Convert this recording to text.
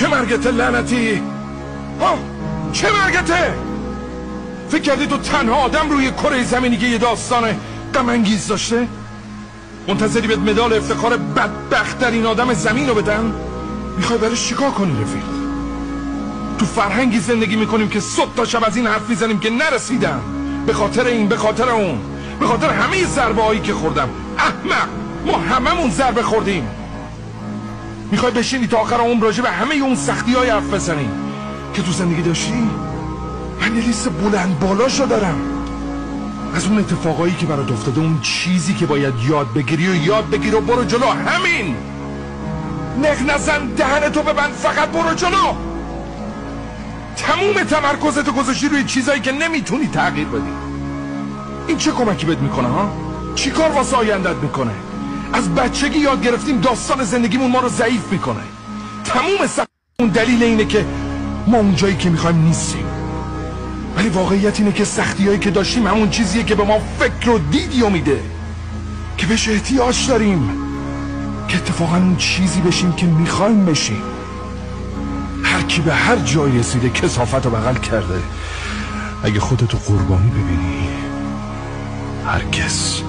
چه مرگته لعنتی؟ ها؟ چه مرگته؟ فکر کردی تو تنها آدم روی کره زمینی که یه داستان غم انگیز داشته؟ منتظری بهت مدال افتخار بدبخت‌ترین آدم زمین رو بدن؟ میخوای برش چیکار کنی رفیق؟ تو فرهنگی زندگی میکنیم که صبح تا شب از این حرف میزنیم که نرسیدم، به خاطر این، به خاطر اون، به خاطر همه ضربه هایی که خوردم. احمق، ما هممون ضربه خوردیم. میخوای بشینی تا آخر عمر راجع به همه اون سختی های حرف بزنی که تو زندگی داشتی؟ من یه لیست بلند بالاشو دارم از اون اتفاقایی که برات افتاده، اون چیزی که باید یاد بگیری و یاد بگیر و برو جلو. همین. نق نزن، دهنتو ببند، فقط برو جلو. تموم تمرکزتو گذاشتی روی چیزایی که نمیتونی تغییر بدی. این چه کمکی بهت میکنه ها؟ چی کار واسه آیندت میکنه؟ از بچگی یاد گرفتیم داستان زندگیمون ما رو ضعیف میکنه. تموم اون دلیل اینه که ما اون جایی که میخوایم نیستیم. ولی واقعیت اینه که سختیایی که داشتیم همون چیزیه که به ما فکر و دیدی میده، که بهش احتیاج داریم، که اتفاقا اون چیزی بشیم که میخوایم بشیم. هر کی به هر جایی رسیده کثافت رو بغل کرده. اگه خودتو قربانی ببینی، هرگز